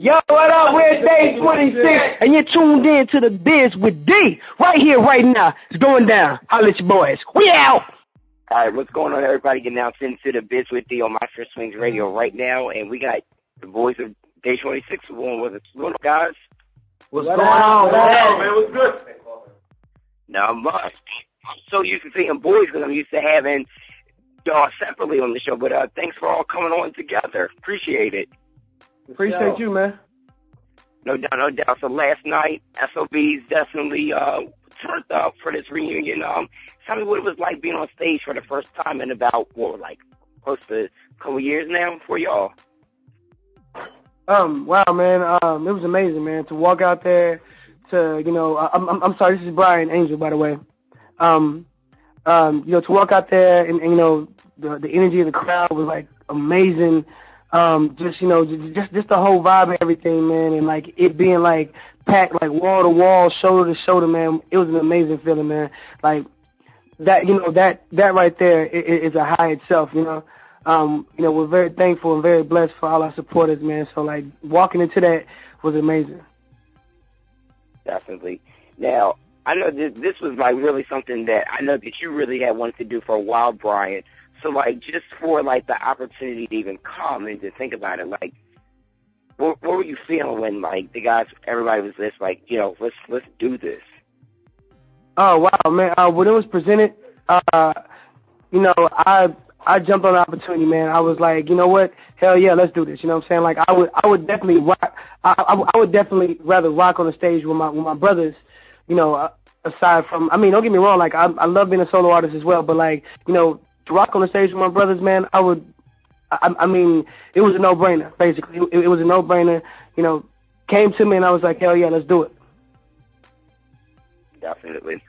Yo, what up? We're Day 26, and you're tuned in to the Biz with D. Right here, right now. It's going down. Holla at your boys. We out. All right, what's going on, everybody? Getting out into the Biz with D on My First Swings Radio right now, and we got the boys of Day 26 going with us. What's up, guys? What's going on, man? What's good? Not much. I'm so used to seeing boys because I'm used to having y'all separately on the show, but thanks for all coming on together. Appreciate it. Appreciate you, man. No doubt, no doubt. So last night, SOBs definitely turned up for this reunion. Tell me what it was like being on stage for the first time in about, close to a couple years now for y'all. Wow, man. It was amazing, man, to walk out there to, I'm sorry, this is Brian Angel, by the way. To walk out there and the energy of the crowd was, like, amazing. Just the whole vibe and everything, man, and like it being like packed, like wall to wall, shoulder to shoulder, man. It was an amazing feeling, man. Like that, that right there is a high itself, we're very thankful and very blessed for all our supporters, man. So like walking into that was amazing. Definitely. Now I know this was like really something that I know that you really had wanted to do for a while, Brian. So, like, just for, like, the opportunity to even come and to think about it, like, what were you feeling when, like, everybody was just like, let's do this? Oh, wow, man. When it was presented, I jumped on the opportunity, man. I was like, you know what? Hell yeah, let's do this. You know what I'm saying? Like, I would definitely rock. I would definitely rather rock on the stage with my brothers, aside from, don't get me wrong, like, I love being a solo artist as well, but, like, to rock on the stage with my brothers, man, it was a no-brainer, basically. It was a no-brainer, came to me and I was like, hell yeah, let's do it. Definitely.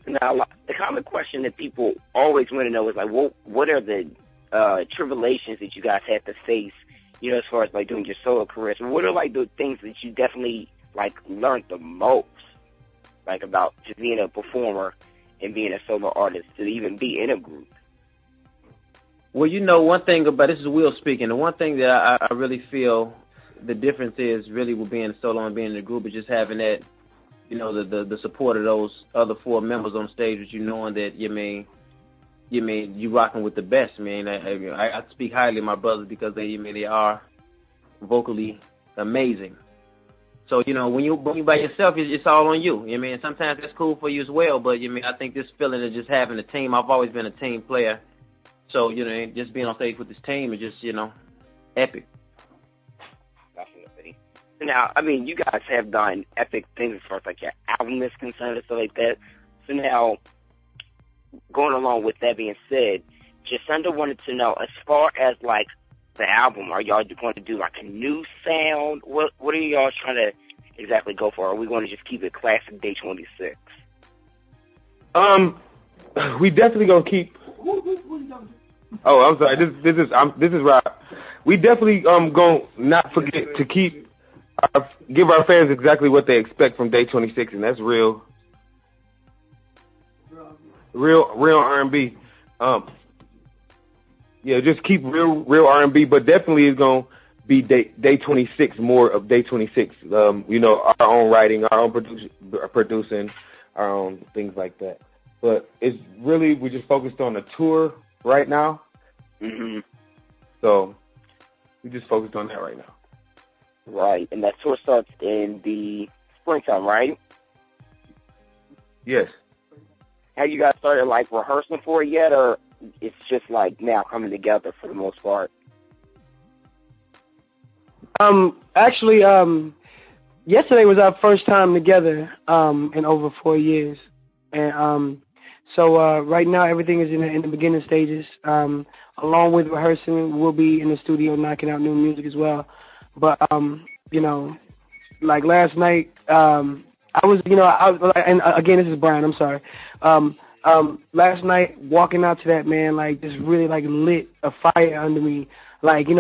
Now, the common question that people always want to know is, like, what are the tribulations that you guys had to face, as far as, like, doing your solo career? So what are, like, the things that you definitely, like, learned the most, like, about just being a performer and being a solo artist to even be in a group? Well, one thing about, this is Will speaking, the one thing that I really feel the difference is really with being a solo and being in a group is just having that, the support of those other four members on stage with you, knowing that, you rocking with the best, man. I speak highly of my brothers because they are vocally amazing. So, when you by yourself, it's all on you. Sometimes that's cool for you as well, but, I think this feeling of just having a team, I've always been a team player. So, just being on stage with this team is just, epic. Definitely. Now, you guys have done epic things as far as, like, your album is concerned and stuff like that. So now, going along with that being said, Jacinda wanted to know, as far as, like, the album, are y'all going to do, like, a new sound? What are y'all trying to exactly go for? Are we going to just keep it classic Day 26? We definitely going to keep... Oh, I'm sorry. This is Rob. We definitely going not forget to give our fans exactly what they expect from Day 26, and that's real R&B. Just keep real R&B, but definitely it's going to be Day 26, more of Day 26. Our own writing, our own producing, our own things like that. But it's really, we're just focused on the tour right now. Mm-hmm. So we just focused on that right now. Right, and that tour starts in the springtime, right? Yes. Have you guys started, like, rehearsing for it yet, or it's just, like, now coming together for the most part? Actually, yesterday was our first time together in over 4 years. And so right now everything is in the beginning stages. Along with rehearsing, we'll be in the studio knocking out new music as well. But, like last night, and again, this is Brian, I'm sorry. Last night, walking out to that, man, like, just really, like, lit a fire under me. Like, and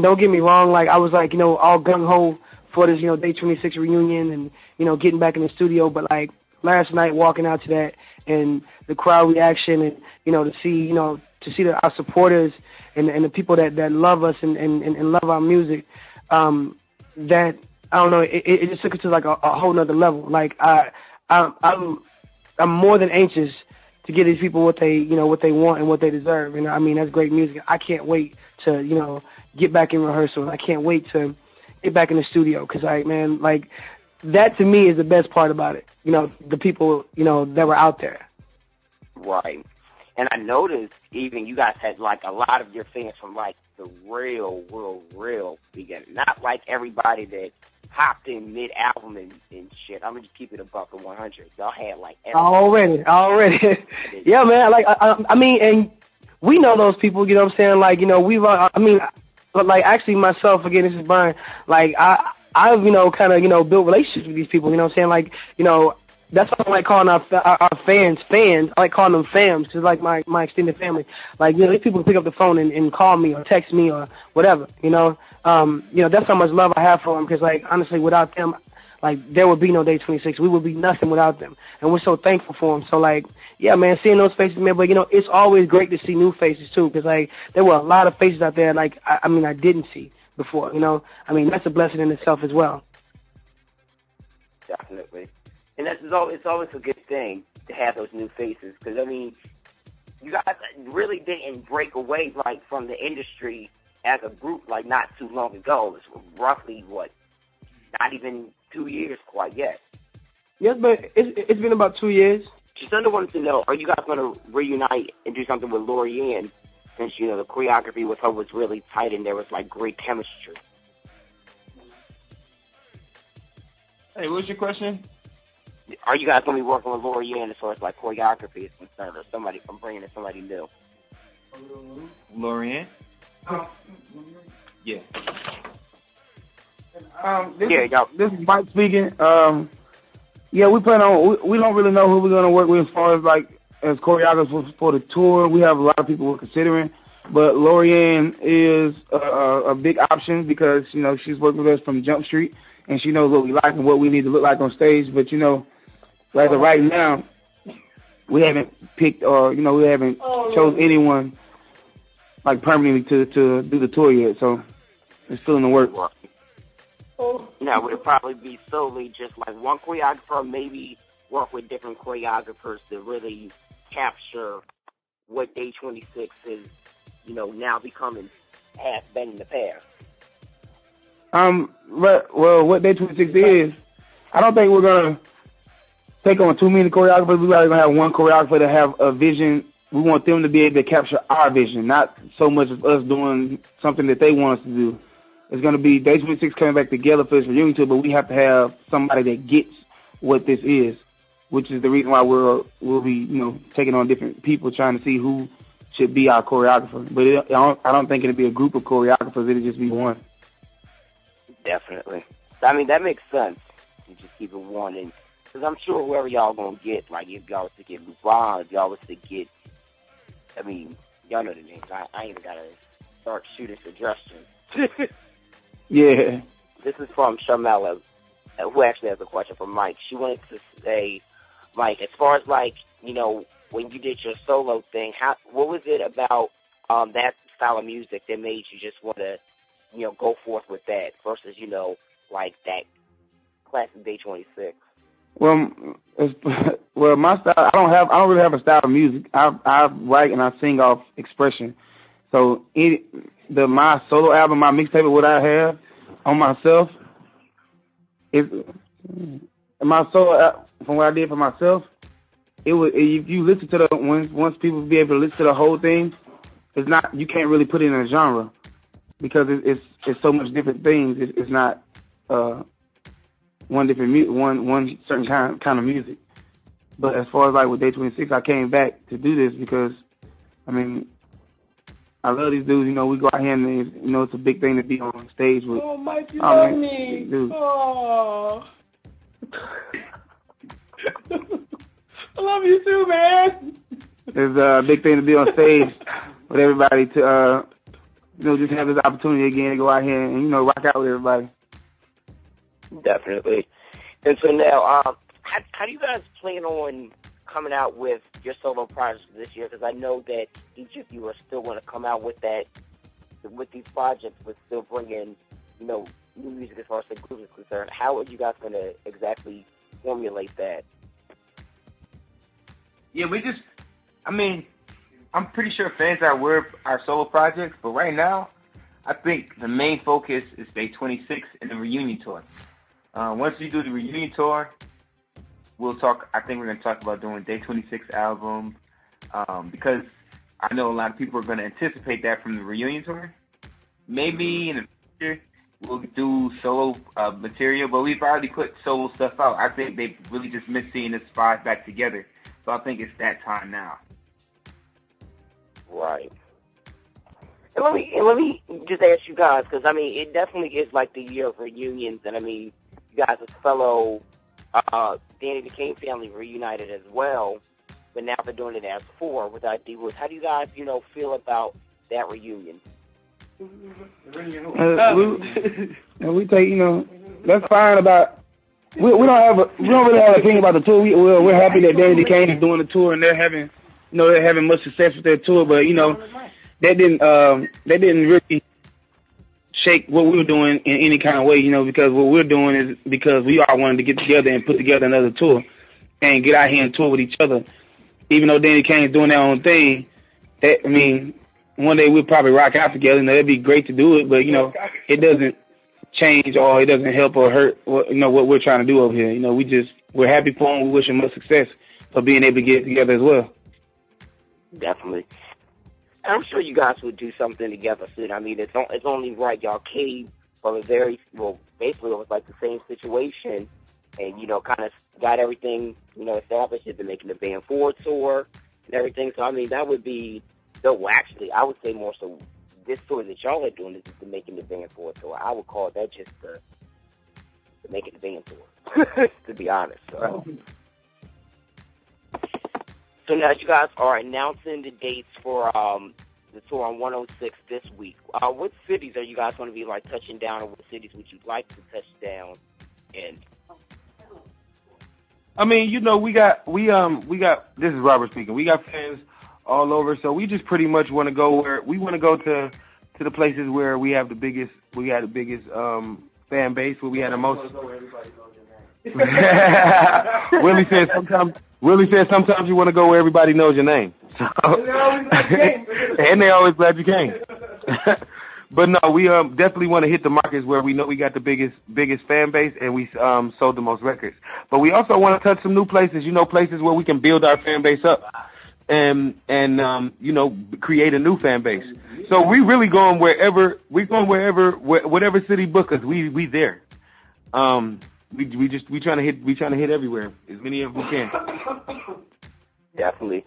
don't get me wrong, like, I was, like, all gung-ho for this, Day 26 reunion and, getting back in the studio. But, like, last night, walking out to that and the crowd reaction and, to see our supporters and the people that love us and love our music, that I don't know. It just took it to like a whole nother level. Like I'm more than anxious to give these people what they want and what they deserve. And I mean, that's great music. I can't wait to get back in rehearsal. I can't wait to get back in the studio because that to me is the best part about it. The people that were out there. Right. And I noticed even you guys had like a lot of your fans from like the real beginning. Not like everybody that hopped in mid-album and shit. I'm going to keep it above the 100. Y'all had like everybody. Already. Yeah, man. I mean, and we know those people, you know what I'm saying? Like, but like actually myself, again, this is Brian, like I've, kind of, built relationships with these people, you know what I'm saying? Like, that's why I like calling our fans. I like calling them fams, because like my extended family. Like, these people pick up the phone and call me or text me or whatever, that's how much love I have for them, because like, honestly, without them, like, there would be no Day 26. We would be nothing without them. And we're so thankful for them. So like, yeah, man, seeing those faces, man, but it's always great to see new faces too, because like, there were a lot of faces out there, like, I didn't see before, that's a blessing in itself as well. Definitely. And it's always a good thing to have those new faces, because, you guys really didn't break away, like, from the industry as a group, like, not too long ago. It was roughly, not even 2 years quite yet. Yes, but it's been about 2 years. Just wanted to know, are you guys going to reunite and do something with Lorianne, since, the choreography with her was really tight and there was, like, great chemistry? Hey, what's your question? Are you guys going to be working with Lorianne as far as, like, choreography is concerned, or somebody from bringing in somebody new? Lorianne? Yeah. This is Mike speaking. We plan on. We don't really know who we're going to work with as far as like as choreographers for the tour. We have a lot of people we're considering, but Lorianne is a big option because she's worked with us from Jump Street and she knows what we like and what we need to look like on stage. But like right now, we haven't picked or we haven't chose anyone like permanently to do the tour yet. So it's still in the works. Now, would it probably be solely just like one choreographer, maybe work with different choreographers to really capture what Day 26 is, now becoming has been in the past? What Day 26 is, I don't think we're gonna take on too many choreographers. We're probably gonna have one choreographer to have a vision. We want them to be able to capture our vision, not so much of us doing something that they want us to do. It's going to be Day 26 coming back together for this reunion tour, but we have to have somebody that gets what this is, which is the reason why we'll be, taking on different people trying to see who should be our choreographer. But I don't think it'll be a group of choreographers. It'll just be one. Definitely. That makes sense. You just keep it one. Because I'm sure whoever y'all going to get, like if y'all was to get LeBron, if y'all was to get, y'all know the names. I ain't even got to start shooting suggestions. Yeah. This is from Sharmella, who actually has a question for Mike. She wanted to say, Mike, as far as when you did your solo thing, what was it about that style of music that made you just want to, go forth with that versus, like that classic Day 26? Well, my style, I don't really have a style of music. I write and I sing off expression. So my solo album, my mixtape, what I have on myself is my solo from what I did for myself. It was if you listen to once people be able to listen to the whole thing, it's not you can't really put it in a genre because it's so much different things. It's not one certain kind of music. But as far as like with Day 26, I came back to do this because I love these dudes. We go out here and it's a big thing to be on stage with. Oh, Mike, you love me. Dude. Oh. I love you too, man. It's a big thing to be on stage with everybody to, just have this opportunity again to go out here and, rock out with everybody. Definitely. And so now, how do you guys plan on coming out with your solo projects this year? Because I know that each of you are still going to come out with these projects, but still bring in new music as far as the group is concerned. How are you guys going to exactly formulate that? Yeah, I'm pretty sure fans are aware of our solo projects, but right now, I think the main focus is Day 26 and the reunion tour. Once we do the reunion tour, I think we're going to talk about doing Day 26 album, because I know a lot of people are going to anticipate that from the reunion tour. Maybe in the future, we'll do solo material, but we've already put solo stuff out. I think they really just miss seeing us five back together. So I think it's that time now. Right. And let me just ask you guys, because it definitely is like the year of reunions, and you guys as fellow Danny the Kane family reunited as well, but now they're doing it as four without D Woods. How do you guys, feel about that reunion? We take, that's fine about. We don't really have a thing about the tour. We're happy that Danny the Kane is doing the tour, and they're having much success with their tour. But that didn't really shake what we were doing in any kind of way. Because what we're doing is because we all wanted to get together and put together another tour and get out here and tour with each other. Even though Danny Kane's doing their own thing, one day we'll probably rock out together. That'd be great to do it, but it doesn't change or it doesn't help or hurt what we're trying to do over here. We're happy for him. We wish him much success for being able to get together as well. Definitely. I'm sure you guys would do something together soon. It's only right. Y'all came from basically it was like the same situation, and kind of got everything established. You've been making the Band 4 tour and everything. So that would be. So actually, I would say more so this tour that y'all are doing is just the Making the Band 4 tour. I would call that just the Making the Band tour, to be honest. So now you guys are announcing the dates for the tour on 106 this week. What cities are you guys going to be touching down, or what cities would you like to touch down in? We got. This is Robert speaking. We got fans all over, so we just pretty much want to go to the places where we have the biggest fan base, where we had the most. Willie says sometimes you want to go where everybody knows your name. So, and they always glad you came. But no, we definitely want to hit the markets where we know we got the biggest fan base, and we sold the most records. But we also want to touch some new places, places where we can build our fan base up and create a new fan base. So we really going wherever whatever city book us, we there. We trying to hit everywhere, as many as we can. Definitely.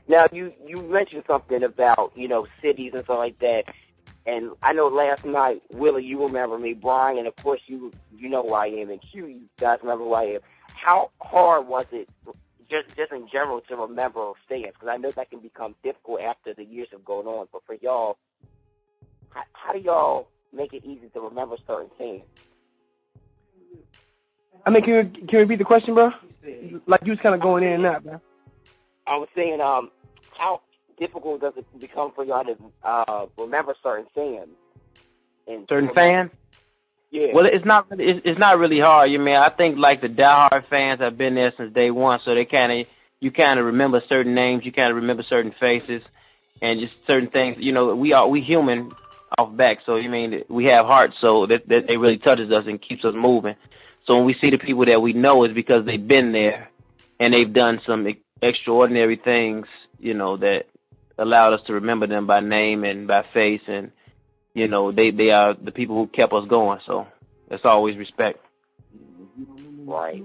Now you mentioned something about cities and stuff like that, and I know last night, Willie, you remember me, Brian, and of course you know who I am, and Q, you guys remember who I am. How hard was it, just in general, to remember stands? Because I know that can become difficult after the years have gone on. But for y'all, how do y'all make it easy to remember certain things? Can you repeat the question, bro? Like you was kind of going in and out, man. I was saying, how difficult does it become for y'all to remember certain fans? Certain fans? Yeah. Well, it's not really hard. I think the diehard fans have been there since day one, so you kind of remember certain names, you kind of remember certain faces, and just certain things. We human off back, so we have hearts, so that it really touches us and keeps us moving. So when we see the people that we know, it's because they've been there and they've done some extraordinary things, that allowed us to remember them by name and by face, and they are the people who kept us going. So that's always respect. Right.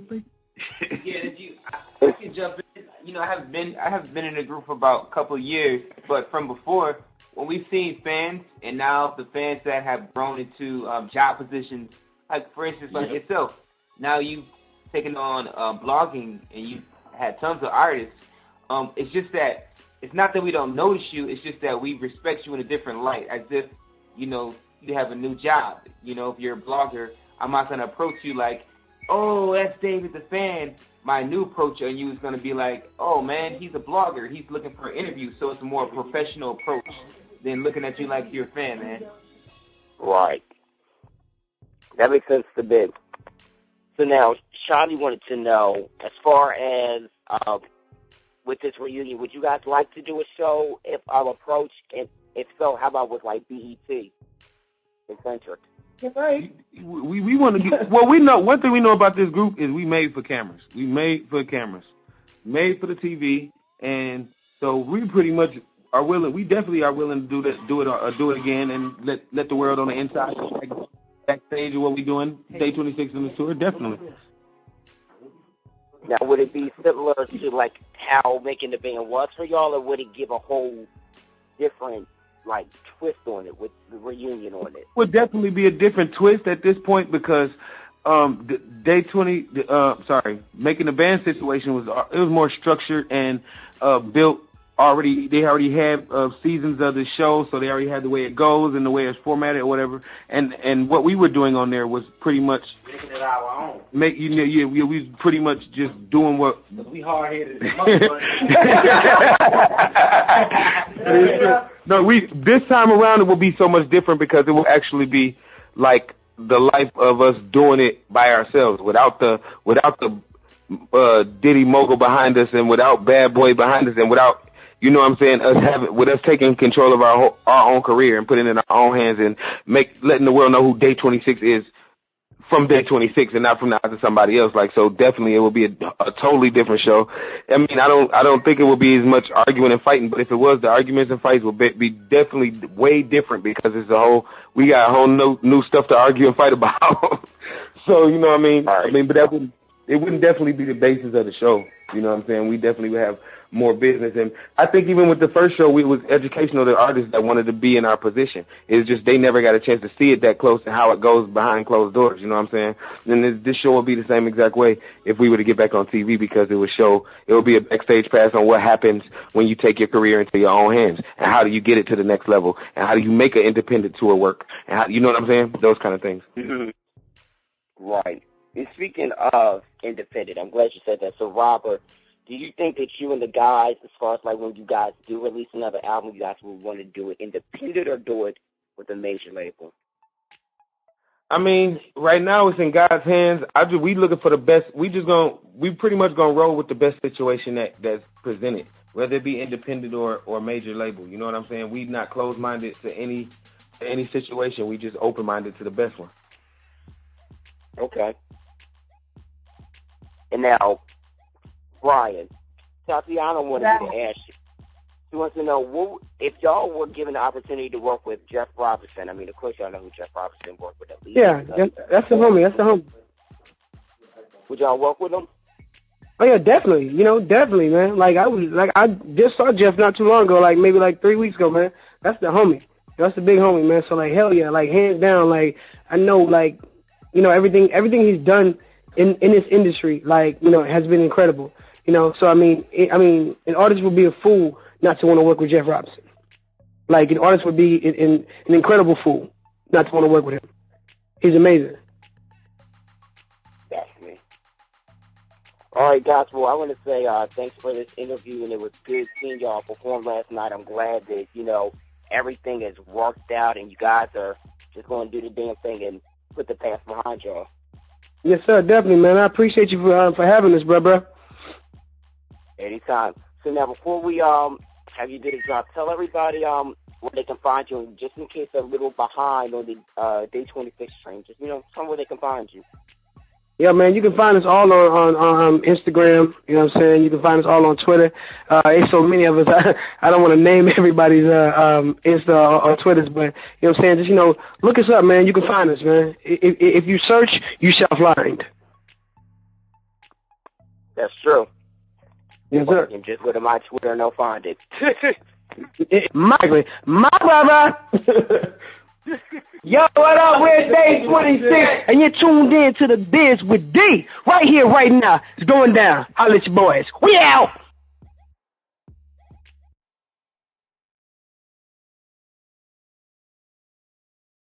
I can jump in. I haven't been in the group for about a couple of years, but from before, when we've seen fans, and now the fans that have grown into job positions, like for instance, like yourself, now you've taken on blogging and you've had tons of artists. It's just that it's not that we don't notice you. It's just that we respect you in a different light, as if you have a new job. If you're a blogger, I'm not gonna approach you like, oh, that's David the fan. My new approach on you is gonna be like, oh man, he's a blogger. He's looking for an interview. So it's a more professional approach than looking at you like you're a fan, man. Right. That makes sense to me. So now, Shawty wanted to know, as far as with this reunion, would you guys like to do a show if I'll approach? And if so, how about with like BET, Eccentric? We want to get. Well, we know one thing we know about this group is we made for cameras. We made for cameras, made for the TV, and so we pretty much are willing. We definitely are willing to do it again, and let the world on the inside backstage of what we're doing. Day 26 on the tour, definitely. Now, would it be similar to like how Making the Band was for y'all, or would it give a whole different like twist on it with the reunion on it? Would definitely be a different twist at this point because the Day 20, Making the Band situation was more structured and built already. They already had seasons of the show, so they already had the way it goes and the way it's formatted or whatever. And what we were doing on there was pretty much making it our own. We was pretty much just doing what we hard headed. No, this time around it will be so much different because it will actually be like the life of us doing it by ourselves without the Diddy mogul behind us and without Bad Boy behind us and without, you know what I'm saying, us taking control of our own career and putting it in our own hands and letting the world know who Day 26 is from Day 26 and not from the eyes of somebody else. Like, so definitely it will be a totally different show. I mean, I don't think it will be as much arguing and fighting, but if it was, the arguments and fights will be definitely way different because we got a whole new stuff to argue and fight about. So, you know what I mean? Right. I mean, but it wouldn't definitely be the basis of the show. You know what I'm saying? We definitely would have more business. And I think even with the first show, it was educational to artists that wanted to be in our position. It's just they never got a chance to see it that close and how it goes behind closed doors. You know what I'm saying? And this show will be the same exact way if we were to get back on TV because it will be a backstage pass on what happens when you take your career into your own hands and how do you get it to the next level and how do you make an independent tour work and how, you know what I'm saying? Those kind of things. Mm-hmm. Right. And speaking of independent, I'm glad you said that. So, Robert, do you think that you and the guys, as far as like when you guys do release another album, you guys will want to do it independent or do it with a major label? I mean, right now it's in God's hands. We looking for the best. We pretty much gonna roll with the best situation that's presented, whether it be independent or major label. You know what I'm saying? We not closed-minded to any situation. We just open-minded to the best one. Okay. And now, Brian, Tatiana wanted me to ask you. She wants to know if y'all were given the opportunity to work with Jeff Robinson. I mean, of course, y'all know who Jeff Robinson worked with. At least. Yeah, that's the homie. Would y'all work with him? Oh yeah, definitely. Definitely, man. I just saw Jeff not too long ago, maybe 3 weeks ago, man. That's the homie. That's the big homie, man. So hell yeah, hands down, I know, everything he's done in this industry, has been incredible. So I mean, an artist would be a fool not to want to work with Jeff Robinson. An artist would be an incredible fool not to want to work with him. He's amazing. Definitely. All right, guys. Well, I want to say thanks for this interview, and it was good seeing y'all perform last night. I'm glad that everything has worked out, and you guys are just going to do the damn thing and put the past behind y'all. Yes, sir. Definitely, man. I appreciate you for having us, bro. Anytime. So now, before we have you do the job, tell everybody where they can find you, and just in case they're a little behind on the Day 26 train, just tell them where they can find you. Yeah, man, you can find us all on Instagram, you know what I'm saying? You can find us all on Twitter. There's so many of us, I don't want to name everybody's Insta or Twitters, but, you know what I'm saying? Just, look us up, man. You can find us, man. If you search, you shall find. That's true. Yes, sir. And just go to my Twitter and they'll find it. My brother. Yo, what up? We're Day 26, and you're tuned in to The Biz with D. Right here, right now. It's going down. Holla at your boys. We out.